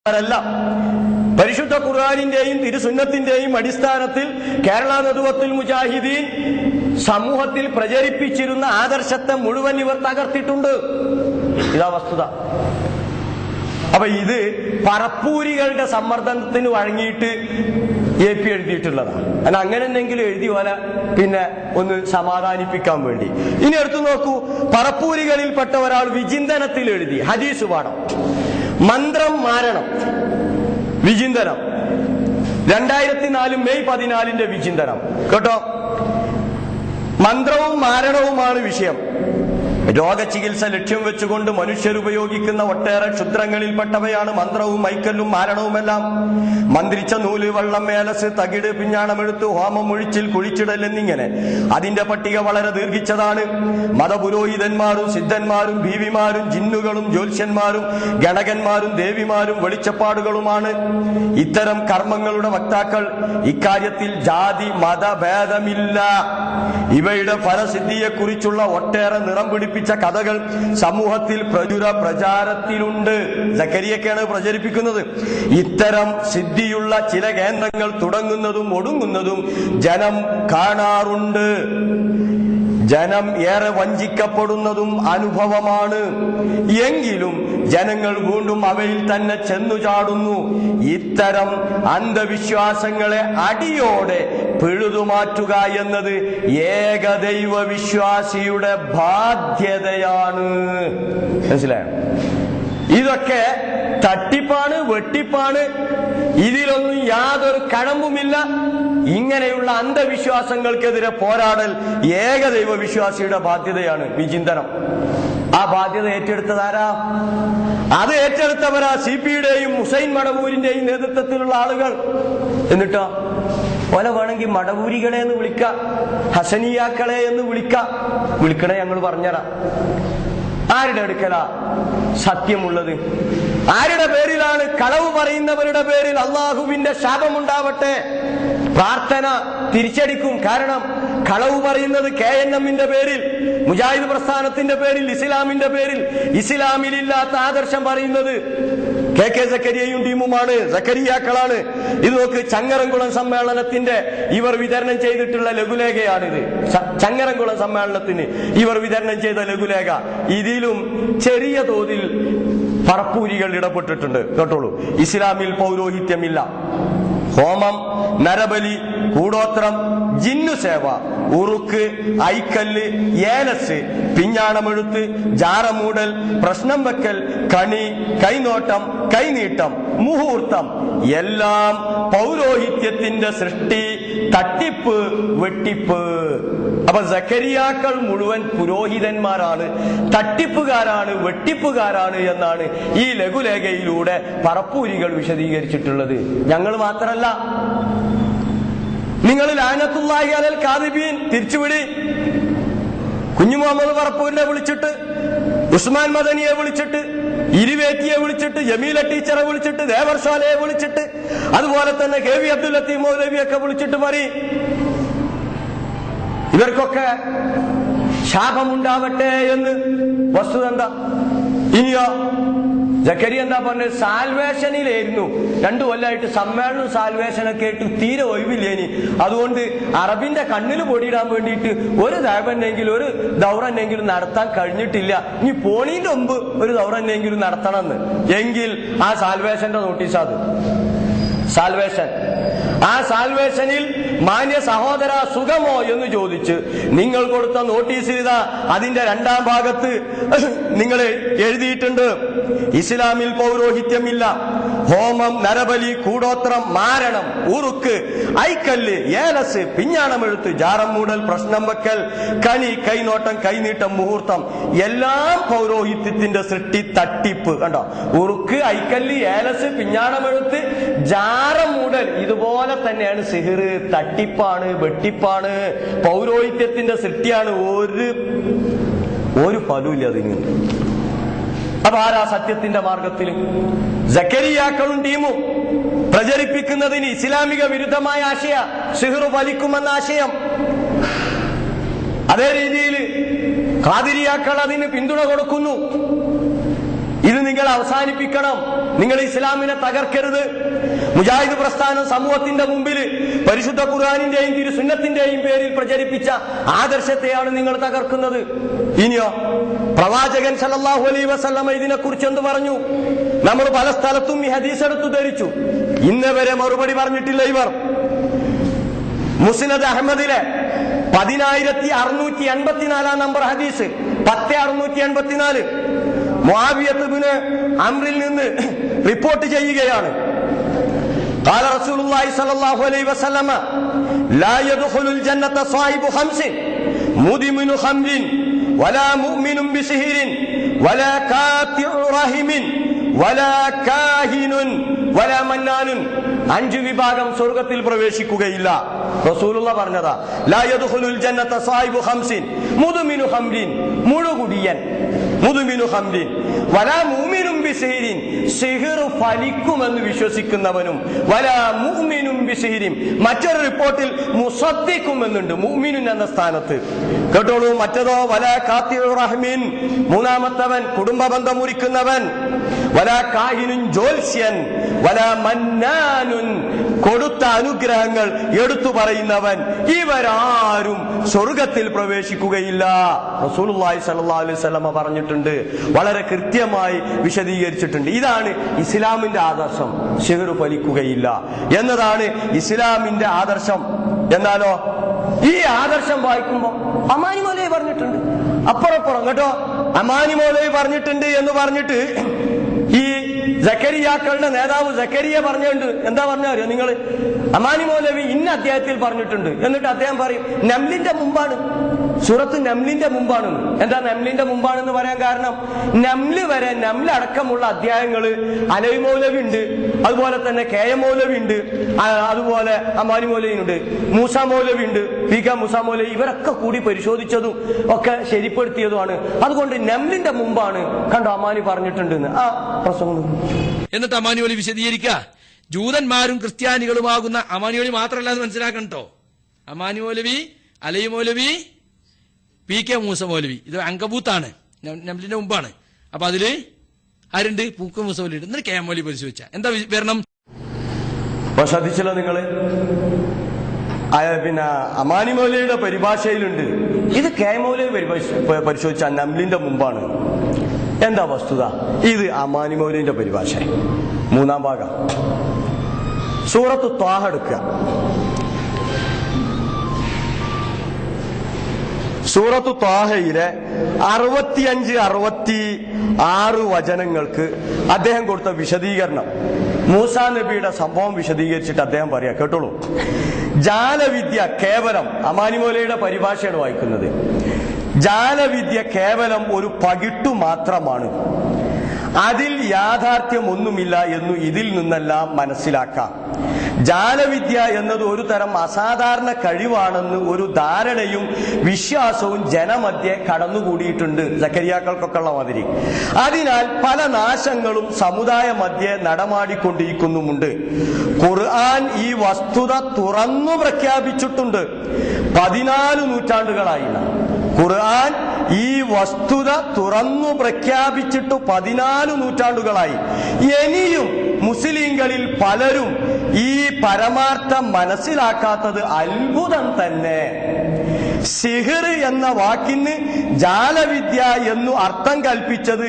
ല്ല. പരിശുദ്ധ ഖുർആനിന്റെയും തിരുസുന്നത്തിന്റെയും അടിസ്ഥാനത്തിൽ കേരള നദുവത്തുൽ മുജാഹിദീൻ സമൂഹത്തിൽ പ്രചരിപ്പിച്ചിരുന്ന ആദർശത്തെ മുഴുവൻ ഇവർ തകർത്തിട്ടുണ്ട്. ഇതാ വസ്തുത. അപ്പൊ ഇത് പറപ്പൂരികളുടെ സമ്മർദ്ദത്തിന് വഴങ്ങിയിട്ട് AP എഴുതിയിട്ടുള്ളതാണ്. അല്ല, അങ്ങനെ എന്തെങ്കിലും എഴുതി പോലെ പിന്നെ ഒന്ന് സമാധാനിപ്പിക്കാൻ വേണ്ടി. ഇനി എടുത്തു നോക്കൂ, പറപ്പൂരികളിൽപ്പെട്ട ഒരാൾ വിചിന്തനത്തിൽ എഴുതി ഹദീസ് പാഠം, മന്ത്രം മാരണം വിചിന്തനം, 2004 മെയ് 14 വിചിന്തനം കേട്ടോ. മന്ത്രവും മാരണവുമാണ് വിഷയം. രോഗചികിത്സ ലക്ഷ്യം വെച്ചുകൊണ്ട് മനുഷ്യരുപയോഗിക്കുന്ന ഒട്ടേറെ ക്ഷുദ്രങ്ങളിൽപ്പെട്ടവയാണ് മന്ത്രവും മൈക്കല്ലും മാരണവുമെല്ലാം. മന്ത്രിച്ച നൂല്, വള്ളം, മേലസ്, തകിട്, പിഞ്ഞാണമെഴുത്ത്, ഹോമം, ഒഴിച്ചിൽ, കുഴിച്ചിടൽ എന്നിങ്ങനെ അതിന്റെ പട്ടിക വളരെ ദീർഘിച്ചതാണ്. മതപുരോഹിതന്മാരും സിദ്ധന്മാരും ഭീവിമാരും ജിന്നുകളും ജ്യോത്സ്യന്മാരും ഗണകന്മാരും ദേവിമാരും വെളിച്ചപ്പാടുകളുമാണ് ഇത്തരം കർമ്മങ്ങളുടെ വക്താക്കൾ. ഇക്കാര്യത്തിൽ ജാതി മതഭേദമില്ല. ഇവയുടെ ഫലസിദ്ധിയെക്കുറിച്ചുള്ള ഒട്ടേറെ നിറം പിടിപ്പിച്ച കഥകൾ സമൂഹത്തിൽ പ്രചാരത്തിലുണ്ട്. സക്കരിയൊക്കെയാണ് പ്രചരിപ്പിക്കുന്നത്. ഇത്തരം സിദ്ധിയുള്ള ചില കേന്ദ്രങ്ങൾ തുടങ്ങുന്നതും ഒടുങ്ങുന്നതും ജനം കാണാറുണ്ട്. ജനം ഏറെ വഞ്ചിക്കപ്പെടുന്നതും അനുഭവമാണ്. എങ്കിലും ജനങ്ങൾ വീണ്ടും അവയിൽ തന്നെ ചെന്നു ചാടുന്നു. ഇത്തരം അന്ധവിശ്വാസങ്ങളെ അടിയോടെ പിഴുതുമാറ്റുക എന്നത് ഏകദൈവ വിശ്വാസിയുടെ ബാധ്യതയാണ്. മനസ്സിലായോ? ഇതൊക്കെ തട്ടിപ്പാണ്, വെട്ടിപ്പാണ്. ഇതിലൊന്നും യാതൊരു കഴമ്പുമില്ല. ഇങ്ങനെയുള്ള അന്ധവിശ്വാസങ്ങൾക്കെതിരെ പോരാടൽ ഏകദൈവ വിശ്വാസിയുടെ ബാധ്യതയാണ്. വിചിന്തനം. ആ ബാധ്യത ഏറ്റെടുത്തതാരാ? അത് ഏറ്റെടുത്തവരാ CP-യുടെയും ഹുസൈൻ മടവൂരിന്റെയും നേതൃത്വത്തിലുള്ള ആളുകൾ. എന്നിട്ടോ ഓല വേണമെങ്കിൽ മടവൂരികളെ എന്ന് വിളിക്കാം, ഹസനിയാക്കളെ എന്ന് വിളിക്കണേ ഞങ്ങൾ പറഞ്ഞുതരാം. ആരുടെ അടുക്കലാ സത്യമുള്ളത്? ആരുടെ പേരിലാണ്? കളവ് പറയുന്നവരുടെ പേരിൽ അള്ളാഹുവിന്റെ ശാപമുണ്ടാവട്ടെ. പ്രാർത്ഥന തിരിച്ചടിക്കും. കാരണം കളവ് പറയുന്നത് KNM-ന്റെ പേരിൽ, മുജാഹിദ് പ്രസ്ഥാനത്തിന്റെ പേരിൽ, ഇസ്ലാമിന്റെ പേരിൽ, ഇസ്ലാമിലില്ലാത്ത ആദർശം പറയുന്നത് KK സക്കരിയയും ടീമുമാണ്, സക്കരിയാക്കളാണ്. ഇത് നോക്ക്, ചങ്ങരംകുളം സമ്മേളനത്തിന്റെ ഇവർ വിതരണം ചെയ്തിട്ടുള്ള ലഘുലേഖയാണിത്. ചങ്ങരംകുളം സമ്മേളനത്തിന് ഇവർ വിതരണം ചെയ്ത ലഘുലേഖ. ഇതിലും ചെറിയ തോതിൽ പറപ്പൂരികൾ ഇടപെട്ടിട്ടുണ്ട് കേട്ടോളൂ. ഇസ്ലാമിൽ പൗരോഹിത്യമില്ല. ഹോമം, നരബലി, കൂടോത്രം, ജിന്നുസേവ, ഉറുക്ക്, ഐക്കല്ല്, ഏലസ്, പിഞ്ഞാണമെഴുത്ത്, ജാറമൂടൽ, പ്രശ്നം വെക്കൽ, കണി, കൈനോട്ടം, കൈനീട്ടം, മുഹൂർത്തം എല്ലാം പൗരോഹിത്യത്തിന്റെ സൃഷ്ടി, തട്ടിപ്പ്, വെട്ടിപ്പ്. അപ്പൊ സക്കരിയാക്കൾ മുഴുവൻ പുരോഹിതന്മാരാണ്, തട്ടിപ്പുകാരാണ്, വെട്ടിപ്പുകാരാണ് എന്നാണ് ഈ ലഘുലേഖയിലൂടെ പറപ്പൂരികൾ വിശദീകരിച്ചിട്ടുള്ളത്. ഞങ്ങൾ മാത്രല്ല, നിങ്ങൾ ലഅനത്തുല്ലാഹി അലൽ കാദിബീൻ തിരിച്ചുവിടി. കുഞ്ഞു മുഹമ്മദ് പറപ്പൂരിനെ വിളിച്ചിട്ട്, ഉസ്മാൻ മദനിയെ വിളിച്ചിട്ട്, ഇരുവേറ്റിയെ വിളിച്ചിട്ട്, ജമീല ടീച്ചറെ വിളിച്ചിട്ട്, ദേവർശാലയെ വിളിച്ചിട്ട്, അതുപോലെ തന്നെ KV അബ്ദുൽ ലത്തീഫ് മൗലവിയൊക്കെ വിളിച്ചിട്ട് പറയും ഇവർക്കൊക്കെ ശാപമുണ്ടാവട്ടെ എന്ന്. വസ്തുത എന്താ? ഇനിയോ സക്കരിയ എന്താ പറഞ്ഞത്? സാൽവേഷനിലായിരുന്നു 2 കൊല്ലമായിട്ട് സമ്മേളനം സാൽവേഷനൊക്കെ ആയിട്ട് തീരെ ഒഴിവില്ലേനി. അതുകൊണ്ട് അറബിന്റെ കണ്ണിൽ പൊടിയിടാൻ വേണ്ടിയിട്ട് ഒരു ദൗറന്നെങ്കിലും ഒരു ദൗറന്നെങ്കിലും നടത്താൻ കഴിഞ്ഞിട്ടില്ല. ഇനി പോണീന്റെ മുമ്പ് ഒരു ദൗറന്നെങ്കിലും നടത്തണമെന്ന്. എങ്കിൽ ആ സാൽവേഷന്റെ നോട്ടീസ്, അത് സാൽവേഷൻ. ആ സാൽവേഷനിൽ മാന്യ സഹോദര സുഖമോ എന്ന് ചോദിച്ച് നിങ്ങൾ കൊടുത്ത നോട്ടീസിൽ ഇതാ അതിന്റെ 2ാം ഭാഗത്ത് നിങ്ങൾ എഴുതിയിട്ടുണ്ട്, ഇസ്ലാമിൽ പൗരോഹിത്യമില്ല. ഹോമം, നരബലി, കൂടോത്രം, മാരണം, ഉറുക്ക്, ഐക്കല്ല്, ഏലസ്, പിഞ്ഞാണമെഴുത്ത്, ജാറം മൂടൽ, പ്രശ്നം വെക്കൽ, കണി, കൈനോട്ടം, കൈനീട്ടം, മുഹൂർത്തം എല്ലാം പൗരോഹിത്യത്തിന്റെ സൃഷ്ടി, തട്ടിപ്പ്. കണ്ടോ? ഉറുക്ക്, ഐക്കല്ല്, ഏലസ്, പിഞ്ഞാണമെഴുത്ത്, ജാറം മൂടൽ ഇതുപോലെ തന്നെയാണ് സിഹിർ, തട്ടിപ്പാണ്, വെട്ടിപ്പാണ്, പൗരോഹിത്യത്തിന്റെ സൃഷ്ടിയാണ്. ഒരു ഫലമില്ല അതിന്. അപ്പൊ ആരാ സത്യത്തിന്റെ മാർഗത്തിൽ? സക്കരിയാക്കളും ടീമും പ്രചരിപ്പിക്കുന്നതിന് ഇസ്ലാമിക വിരുദ്ധമായ ആശയ, സിഹിർ ഫലിക്കുമെന്ന ആശയം. അതേ രീതിയിൽ ഖാദിരിയാക്കൾ അതിന് പിന്തുണ കൊടുക്കുന്നു. ഇത് നിങ്ങൾ അവസാനിപ്പിക്കണം. നിങ്ങൾ ഇസ്ലാമിനെ തകർക്കരുത്. മുജാഹിദ് പ്രസ്ഥാനം സമൂഹത്തിന്റെ മുമ്പിൽ പരിശുദ്ധ ഖുർആനിന്റെയും തിരുസുന്നത്തിന്റെയും പേരിൽ പ്രചരിപ്പിച്ച ആദർശത്തെയാണ് നിങ്ങൾ തകർക്കുന്നത്. ഇനിയോ പ്രവാചകൻ സല്ലല്ലാഹു അലൈഹി വസല്ലമ ഇതിനെ കുറിച്ച് എന്ത് പറഞ്ഞു? നമ്മൾ പല സ്ഥലത്തും ഈ ഹദീസ് എടുത്തു ധരിച്ചു. ഇന്നവരെ മറുപടി പറഞ്ഞിട്ടില്ല ഇവർ. മുസ്നദ് അഹമ്മദിലെ 10684 നമ്പർ ഹദീസ് 10684 മുആവിയത്ത് ഇബ്നു അംറിൽ നിന്ന് റിപ്പോർട്ട് ചെയ്യുകയാണ്. قال رسول الله صلى الله عليه وسلم لا يدخل الجنة صاحب خمس مدمن خمر ولا مؤمن بسحر ولا قاطع رحم ولا കാഹിൻ ولا മന്നാൻ. 5 വിഭാഗം സ്വർഗ്ഗത്തിൽ പ്രവേശിക്കുകയില്ല. റസൂലുള്ള പറഞ്ഞതാ. ലാ യദ്ഖുലുൽ ജന്നത സാഹിബു ഖംസിൻ മുദ്മിനു ഖംറിൻ, മുഴുകുടിയൻ മുദ്മിനു ഖംറിൻ, വലാ മുഅ്മിനും ബിസിഹിരിൻ, സിഹിർ ഫലിക്കുമെന്ന് വിശ്വസിക്കുന്നവനും, വലാ മുഅ്മിനും ബിസിഹിരിൻ. മറ്റൊരു റിപ്പോർട്ടിൽ മുസദ്ദിഖും എന്നുണ്ട് മുഅ്മിനുൻ എന്ന സ്ഥാനത്ത്. കേട്ടോളൂ. മറ്റതോ വലാ ഖാതിഉ റഹ്മിൻ, മൂന്നാമത്തവൻ കുടുംബബന്ധം മുറിക്കുന്നവൻ, വലാ കാഹിനുൻ ജോൽസ്യൻ, വലാ മന്നാനുൻ കൊടുത്ത അനുഗ്രഹങ്ങൾ എടുത്തു പറയുന്നവൻ, ഇവരാരും സ്വർഗത്തിൽ പ്രവേശിക്കുകയില്ല. റസൂലുള്ളാഹി സ്വല്ലല്ലാഹു അലൈഹി വസല്ലം പറഞ്ഞിട്ടുണ്ട്, വളരെ കൃത്യമായി വിശദീകരിച്ചിട്ടുണ്ട്. ഇതാണ് ഇസ്ലാമിന്റെ ആദർശം. സിഹർ ഫലിക്കുകയില്ല എന്നതാണ് ഇസ്ലാമിന്റെ ആദർശം. എന്നാലോ ഈ ആദർശം വായിക്കുമ്പോൾ അമാനി മൗലവി പറഞ്ഞിട്ടുണ്ട്, അപ്പുറപ്പുറം കേട്ടോ അമാനി മൗലവി പറഞ്ഞിട്ടുണ്ട് എന്ന് പറഞ്ഞിട്ട് ഈ സക്കരിയാക്കളുടെ നേതാവ് സക്കരിയ പറഞ്ഞിട്ടുണ്ട്. എന്താ പറഞ്ഞറിയോ നിങ്ങൾ? അമാനി മൗലവി ഇന്ന അധ്യായത്തിൽ പറഞ്ഞിട്ടുണ്ട് എന്നിട്ട് അദ്ദേഹം പറയും നംലിന്റെ മുമ്പാണ്, സൂറത്ത് നംലിന്റെ മുമ്പാണ്. എന്താ നംലിന്റെ മുമ്പാണെന്ന് പറയാൻ കാരണം, നംല് വരെ നംല് അടക്കമുള്ള അധ്യായങ്ങള് അലവി മൗലവി ഉണ്ട്, അതുപോലെ തന്നെ കെ എം മൗലവി ഉണ്ട്, അതുപോലെ അമാനി മൗലവി ഉണ്ട്, മൂസ മൗലവി ഉണ്ട്, പി കെ മൂസ മൗലവി, ഇവരൊക്കെ കൂടി പരിശോധിച്ചതും ഒക്കെ ശരിപ്പെടുത്തിയതുമാണ്. അതുകൊണ്ട് നംലിന്റെ മുമ്പാണ് കണ്ടോ അമാനി പറഞ്ഞിട്ടുണ്ട് ആ പ്രസംഗം. എന്നിട്ട് അമാനി മൗലവി വിശദീകരിക്കുക, ജൂതന്മാരും ക്രിസ്ത്യാനികളുമാകുന്ന അമാനി മൗലവി മാത്രമല്ല എന്ന് മനസ്സിലാക്കണം കേട്ടോ. അമാനി മൗലവി, അലവി മൗലവി, പി കെ മൂസ മൗലവി, ഇത് അങ്കബൂത്താണ്, നംലിന്റെ മുമ്പാണ്. അപ്പൊ അതില് ആരുണ്ട്? പൂക്ക മൂസ മൗലവി ഉണ്ട്. എന്നിട്ട് കെ എം മൗലവി പരിശോധിച്ച എന്താ വരണം? ശ്രദ്ധിച്ചല്ലോ നിങ്ങള്? പിന്നെ അമാനി മൗലവിയുടെ പരിഭാഷയിലുണ്ട്, ഇത് കെ എം മൗലവി പരിശോധിച്ച നംലിന്റെ മുമ്പാണ്. എന്താ വസ്തുത? ഇത് അമാനി മൗലവിന്റെ പരിഭാഷ. 3-ാം ഭാഗം സൂറത്ത് ത്വാഹ എടുക്കുക. സൂറത്ത് ത്വാഹയിലെ 65-66 വചനങ്ങൾക്ക് അദ്ദേഹം കൊടുത്ത വിശദീകരണം, മൂസാ നബിയുടെ സംഭവം വിശദീകരിച്ചിട്ട് അദ്ദേഹം പറയാ, കേട്ടോളൂ. ജാലവിദ്യ കേവലം, അമാനി മൗലവിയുടെ പരിഭാഷയാണ് വായിക്കുന്നത്, ജാലവിദ്യ കേവലം ഒരു പകിട്ടു മാത്രമാണ്, അതിൽ യാഥാർത്ഥ്യമൊന്നുമില്ല എന്നു ഇതിൽ നിന്നെല്ലാം മനസ്സിലാക്കാം. ജാലവിദ്യ എന്നത് ഒരു തരം അസാധാരണ കഴിവാണെന്ന് ഒരു ധാരണയും വിശ്വാസവും ജനമധ്യേ കടന്നുകൂടിയിട്ടുണ്ട്, സക്കരിയാക്കൾക്കൊക്കെ ഉള്ള മാതിരി. അതിനാൽ പല നാശങ്ങളും സമുദായ മധ്യേ നടമാടിക്കൊണ്ടിരിക്കുന്നുമുണ്ട്. ഖുർആൻ ഈ വസ്തുത തുറന്നു പ്രഖ്യാപിച്ചിട്ടുണ്ട്. 14 നൂറ്റാണ്ടുകളായി ഖുർആൻ ഈ വസ്തുത തുറന്നു പ്രഖ്യാപിച്ചിട്ട് 14 നൂറ്റാണ്ടുകളായി. ഇനിയും മുസ്ലിങ്ങളിൽ പലരും ഈ പരമാർത്ഥം മനസ്സിലാക്കാത്തത് അത്ഭുതം തന്നെ. സിഹിർ എന്ന വാക്കിന് ജാലവിദ്യ എന്നു അർത്ഥം കൽപ്പിച്ചത്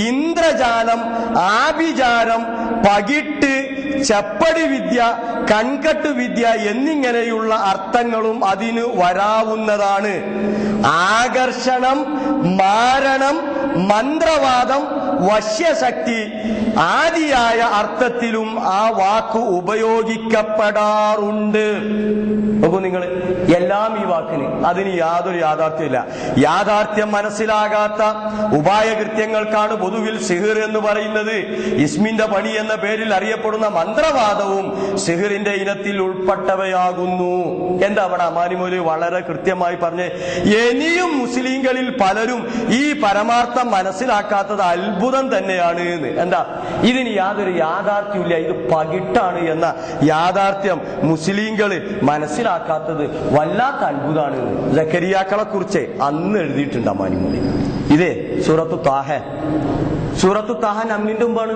ഇന്ദ്രജാലം, ആഭിചാരം, പകിട്ട്, ചപ്പടി വിദ്യ, കൺകെട്ട് വിദ്യ എന്നിങ്ങനെയുള്ള അർത്ഥങ്ങളും അതിന് വരാവുന്നതാണ്. ആകർഷണം, മാരണം, മന്ത്രവാദം, വശ്യശക്തി ആദിയായ അർത്ഥത്തിലും ആ വാക്ക് ഉപയോഗിക്കപ്പെടാറുണ്ട്. നോക്കൂ നിങ്ങൾ, എല്ലാം ഈ വാക്കിന് അതിന് യാതൊരു യാഥാർത്ഥ്യമില്ല. യാഥാർത്ഥ്യം മനസ്സിലാകാത്ത ഉപായകൃത്യങ്ങൾക്കാണ് പൊതുവിൽ സിഹിർ എന്ന് പറയുന്നത്. ഇസ്മിന്റെ പണി എന്ന പേരിൽ അറിയപ്പെടുന്ന മന്ത്രവാദവും സിഹിറിന്റെ ഇനത്തിൽ ഉൾപ്പെട്ടവയാകുന്നു. എന്താ അവിടെ അമാനി മൗലവി വളരെ കൃത്യമായി പറഞ്ഞ്, ഇനിയും മുസ്ലിങ്ങളിൽ പലരും ഈ പരമാർത്ഥം മനസ്സിലാക്കാത്തത് അത്ഭുതം തന്നെയാണ് എന്ന്. എന്താ ഇതിന് യാതൊരു യാഥാർത്ഥ്യമില്ല, ഇത് പകിട്ടാണ് എന്ന യാഥാർത്ഥ്യം മുസ്ലിങ്ങൾ മനസ്സിലാക്കാത്തത് വല്ലാത്ത അത്ഭുതമാണ്. സക്കരിയാക്കളെ കുറിച്ച് അന്ന് എഴുതിയിട്ടുണ്ട് അമാനി മൗലവി. ഇതേ സൂറത്തു ത്വാഹ സൂറത്തു താഹ നംലിന്റെ മുമ്പാണ്.